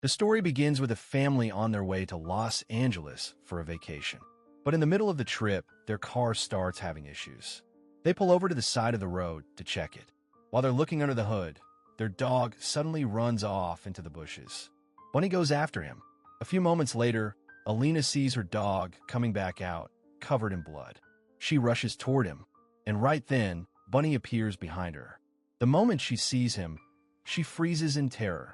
The story begins with a family on their way to Los Angeles for a vacation. But in the middle of the trip, their car starts having issues. They pull over to the side of the road to check it. While they're looking under the hood, their dog suddenly runs off into the bushes. Bunny goes after him. A few moments later, Alina sees her dog coming back out, covered in blood. She rushes toward him, and right then, Bunny appears behind her. The moment she sees him, she freezes in terror.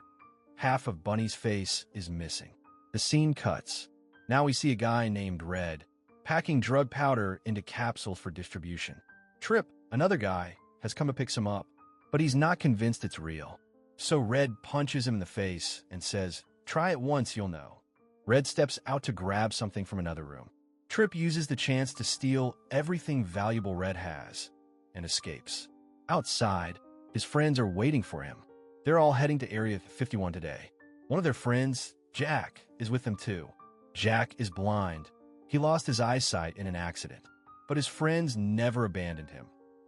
Half of Bunny's face is missing. The scene cuts. Now we see a guy named Red packing drug powder into capsules for distribution. Trip, another guy, has come to pick some up, but he's not convinced it's real. So Red punches him in the face and says, "Try it once, you'll know." Red steps out to grab something from another room. Trip uses the chance to steal everything valuable Red has and escapes. Outside, his friends are waiting for him. They're all heading to Area 51 today. One of their friends, Jack, is with them too. Jack is blind. He lost his eyesight in an accident, but his friends never abandoned him.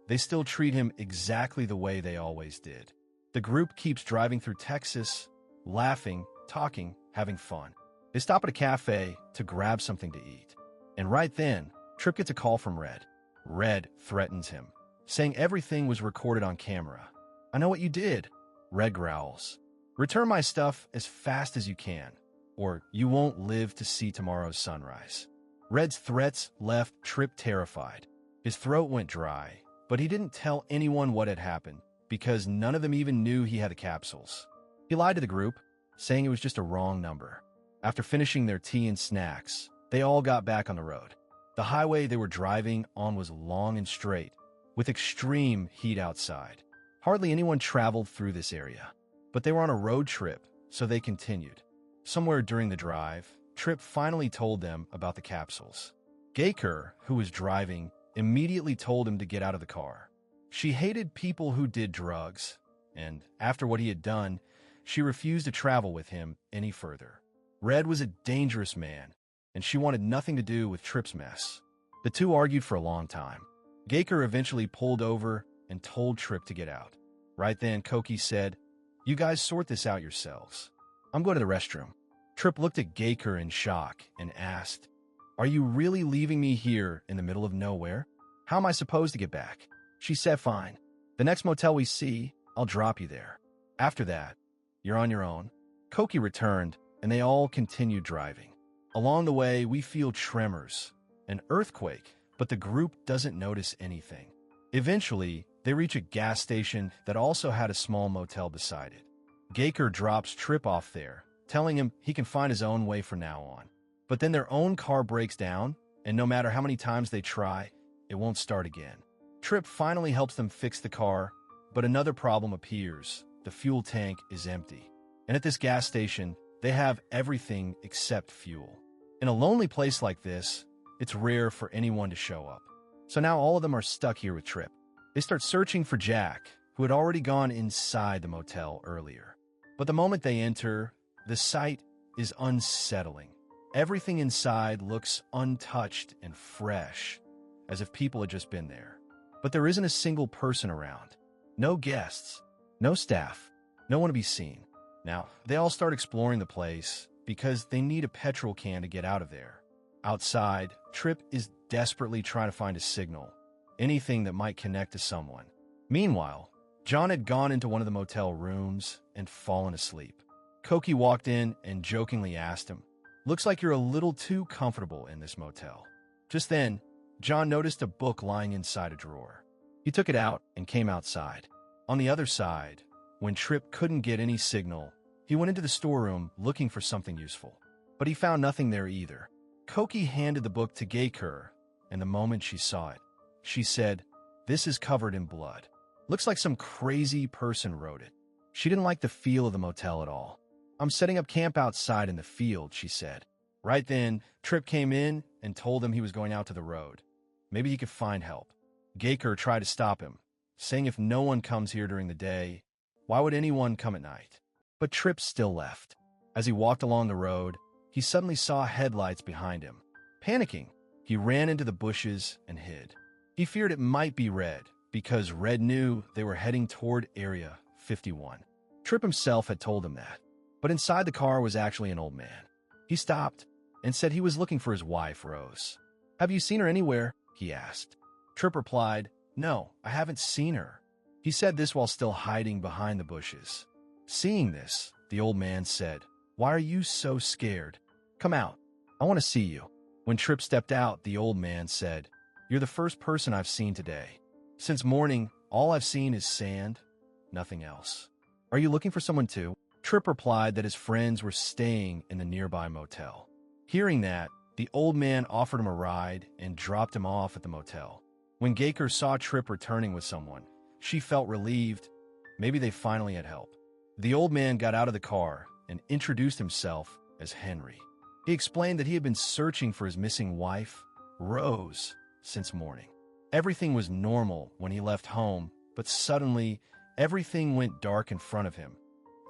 They still treat him exactly the way they always did. The group keeps driving through Texas, laughing, talking, having fun. They stop at a cafe to grab something to eat. And right then, Trip gets a call from Red. Red threatens him, saying everything was recorded on camera. "I know what you did," Red growls. "Return my stuff as fast as you can, or you won't live to see tomorrow's sunrise." Red's threats left Trip terrified. His throat went dry, but he didn't tell anyone what had happened because none of them even knew he had the capsules. He lied to the group, saying it was just a wrong number. After finishing their tea and snacks, they all got back on the road. The highway they were driving on was long and straight, with extreme heat outside. Hardly anyone traveled through this area, but they were on a road trip, so they continued. Somewhere during the drive, Trip finally told them about the capsules. Gaker, who was driving, immediately told him to get out of the car. She hated people who did drugs, and after what he had done, she refused to travel with him any further. Red was a dangerous man, and she wanted nothing to do with Trip's mess. The two argued for a long time. Gaker eventually pulled over and told Trip to get out. Right then, Koki said, "You guys sort this out yourselves. I'm going to the restroom." Trip looked at Gaker in shock and asked, "Are you really leaving me here in the middle of nowhere? How am I supposed to get back?" She said, "Fine. The next motel we see, I'll drop you there. After that, you're on your own." Koki returned, and they all continued driving. Along the way, we feel tremors, an earthquake, but the group doesn't notice anything. Eventually, they reach a gas station that also had a small motel beside it. Gaker drops Trip off there, telling him he can find his own way from now on. But then their own car breaks down, and no matter how many times they try, it won't start again. Trip finally helps them fix the car, but another problem appears. The fuel tank is empty. And at this gas station, they have everything except fuel. In a lonely place like this, it's rare for anyone to show up. So now all of them are stuck here with Trip. They start searching for Jack, who had already gone inside the motel earlier. But the moment they enter, the sight is unsettling. Everything inside looks untouched and fresh, as if people had just been there. But there isn't a single person around. No guests, no staff, no one to be seen. Now, they all start exploring the place because they need a petrol can to get out of there. Outside, Trip is desperately trying to find a signal, anything that might connect to someone. Meanwhile, John had gone into one of the motel rooms and fallen asleep. Koki walked in and jokingly asked him, "Looks like you're a little too comfortable in this motel." Just then, John noticed a book lying inside a drawer. He took it out and came outside. On the other side, when Trip couldn't get any signal, he went into the storeroom looking for something useful. But he found nothing there either. Koki handed the book to Gaker, and the moment she saw it, she said, "This is covered in blood. Looks like some crazy person wrote it." She didn't like the feel of the motel at all. "I'm setting up camp outside in the field," she said. Right then, Trip came in and told him he was going out to the road. Maybe he could find help. Gaker tried to stop him, saying if no one comes here during the day, why would anyone come at night? But Trip still left. As he walked along the road, he suddenly saw headlights behind him. Panicking, he ran into the bushes and hid. He feared it might be Red, because Red knew they were heading toward Area 51. Trip himself had told him that. But inside the car was actually an old man. He stopped and said he was looking for his wife, Rose. "Have you seen her anywhere?" he asked. Tripp replied, "No, I haven't seen her." He said this while still hiding behind the bushes. Seeing this, the old man said, "Why are you so scared? Come out. I want to see you." When Tripp stepped out, the old man said, "You're the first person I've seen today. Since morning, all I've seen is sand, nothing else. Are you looking for someone too?" Tripp replied that his friends were staying in the nearby motel. Hearing that, the old man offered him a ride and dropped him off at the motel. When Gaker saw Tripp returning with someone, she felt relieved. Maybe they finally had help. The old man got out of the car and introduced himself as Henry. He explained that he had been searching for his missing wife, Rose, since morning. Everything was normal when he left home, but suddenly, everything went dark in front of him,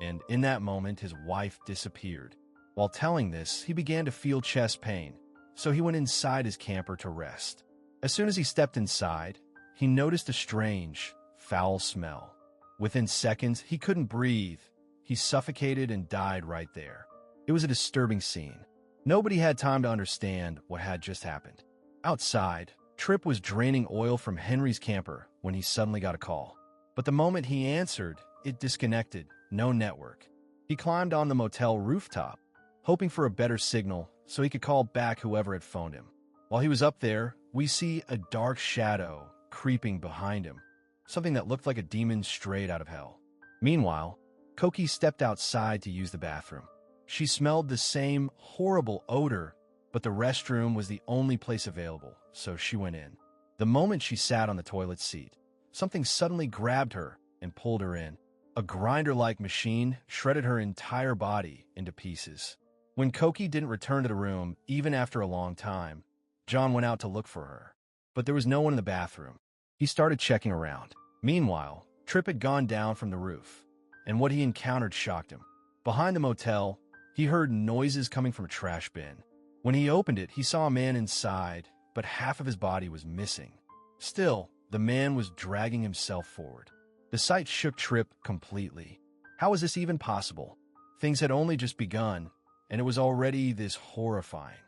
and in that moment, his wife disappeared. While telling this, he began to feel chest pain, so he went inside his camper to rest. As soon as he stepped inside, he noticed a strange, foul smell. Within seconds, he couldn't breathe. He suffocated and died right there. It was a disturbing scene. Nobody had time to understand what had just happened. Outside, Tripp was draining oil from Henry's camper when he suddenly got a call. But the moment he answered, it disconnected, no network. He climbed on the motel rooftop, hoping for a better signal so he could call back whoever had phoned him. While he was up there, we see a dark shadow creeping behind him, something that looked like a demon straight out of hell. Meanwhile, Koki stepped outside to use the bathroom. She smelled the same horrible odor, but the restroom was the only place available, so she went in. The moment she sat on the toilet seat, something suddenly grabbed her and pulled her in. A grinder-like machine shredded her entire body into pieces. When Koki didn't return to the room, even after a long time, John went out to look for her. But there was no one in the bathroom. He started checking around. Meanwhile, Tripp had gone down from the roof, and what he encountered shocked him. Behind the motel, he heard noises coming from a trash bin. When he opened it, he saw a man inside, but half of his body was missing. Still, the man was dragging himself forward. The sight shook Tripp completely. How was this even possible? Things had only just begun, and it was already this horrifying.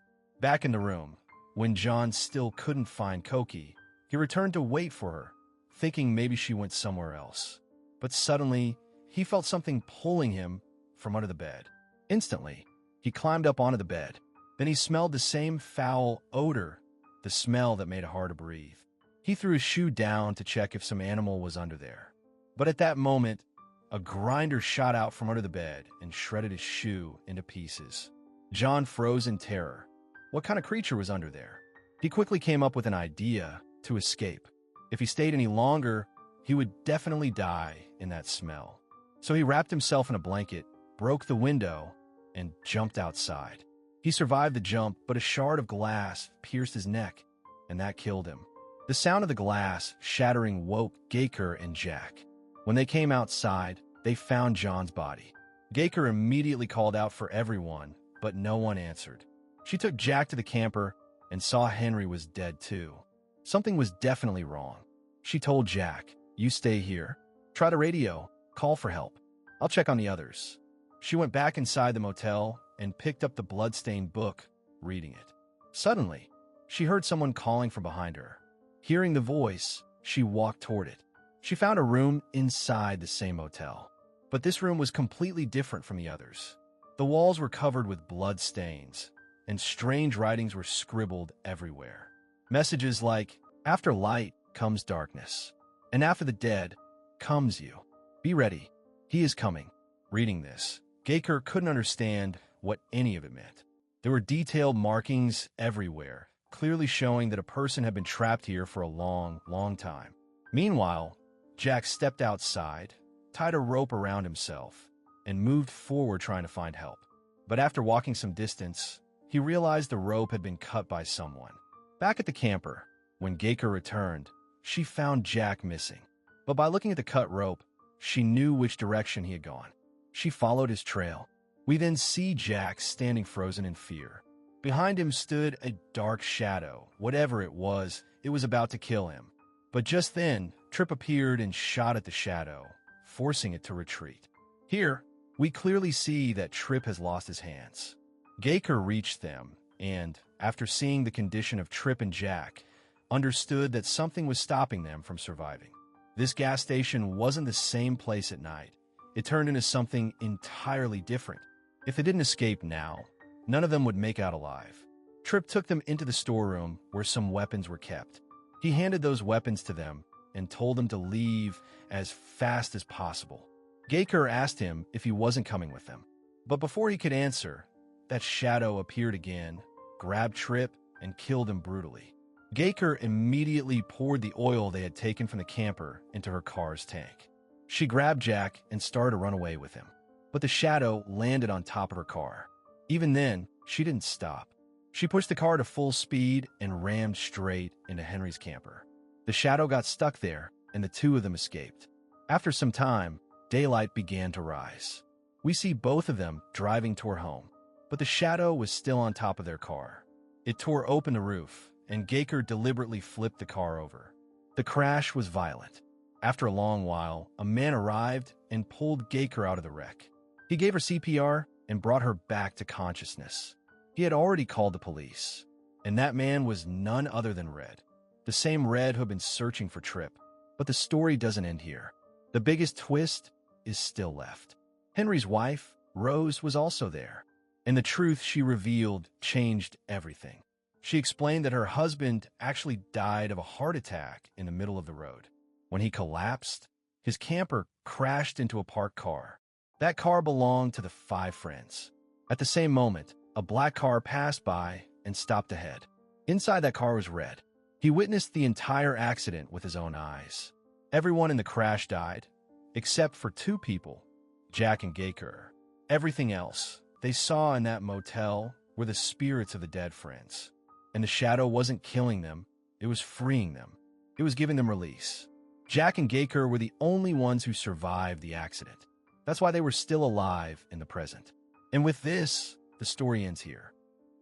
Back in the room, when John still couldn't find Koki, he returned to wait for her, thinking maybe she went somewhere else. But suddenly, he felt something pulling him from under the bed. Instantly, he climbed up onto the bed. Then he smelled the same foul odor, the smell that made it hard to breathe. He threw his shoe down to check if some animal was under there. But at that moment, a grinder shot out from under the bed and shredded his shoe into pieces. John froze in terror. What kind of creature was under there? He quickly came up with an idea to escape. If he stayed any longer, he would definitely die in that smell. So he wrapped himself in a blanket, broke the window, and jumped outside. He survived the jump, but a shard of glass pierced his neck, and that killed him. The sound of the glass shattering woke Gaker and Jack. When they came outside, they found John's body. Gaker immediately called out for everyone, but no one answered. She took Jack to the camper and saw Henry was dead too. Something was definitely wrong. She told Jack, "You stay here. Try the radio. Call for help. I'll check on the others." She went back inside the motel and picked up the bloodstained book, reading it. Suddenly, she heard someone calling from behind her. Hearing the voice, she walked toward it. She found a room inside the same motel, but this room was completely different from the others. The walls were covered with blood stains, and strange writings were scribbled everywhere. Messages like, "After light comes darkness, and after the dead comes you. Be ready. He is coming." Reading this, Gaker couldn't understand what any of it meant. There were detailed markings everywhere, clearly showing that a person had been trapped here for a long, long time. Meanwhile, Jack stepped outside, tied a rope around himself, and moved forward trying to find help. But after walking some distance, he realized the rope had been cut by someone. Back at the camper, when Gaker returned, she found Jack missing. But by looking at the cut rope, she knew which direction he had gone. She followed his trail. We then see Jack standing frozen in fear. Behind him stood a dark shadow. Whatever it was about to kill him. But just then, Tripp appeared and shot at the shadow, forcing it to retreat. Here, We clearly see that Tripp has lost his hands. Gaker reached them, and, after seeing the condition of Tripp and Jack, understood that something was stopping them from surviving. This gas station wasn't the same place at night. It turned into something entirely different. If they didn't escape now, none of them would make out alive. Tripp took them into the storeroom where some weapons were kept. He handed those weapons to them and told them to leave as fast as possible. Gaker asked him if he wasn't coming with them. But before he could answer, that shadow appeared again, grabbed Tripp, and killed him brutally. Gaker immediately poured the oil they had taken from the camper into her car's tank. She grabbed Jack and started to run away with him. But the shadow landed on top of her car. Even then, she didn't stop. She pushed the car to full speed and rammed straight into Henry's camper. The shadow got stuck there, and the two of them escaped. After some time, daylight began to rise. We see both of them driving toward home, but the shadow was still on top of their car. It tore open the roof, and Gaker deliberately flipped the car over. The crash was violent. After a long while, a man arrived and pulled Gaker out of the wreck. He gave her CPR and brought her back to consciousness. He had already called the police, and that man was none other than Red, the same Red who had been searching for Tripp. But the story doesn't end here. The biggest twist is still left. Henry's wife, Rose, was also there, and the truth she revealed changed everything. She explained that her husband actually died of a heart attack in the middle of the road. When he collapsed, his camper crashed into a parked car. That car belonged to the 5 friends. At the same moment, a black car passed by and stopped ahead. Inside that car was Red. He witnessed the entire accident with his own eyes. Everyone in the crash died, except for 2 people, Jack and Gaker. Everything else they saw in that motel were the spirits of the dead friends. And the shadow wasn't killing them, it was freeing them. It was giving them release. Jack and Gaker were the only ones who survived the accident. That's why they were still alive in the present. And with this, the story ends here.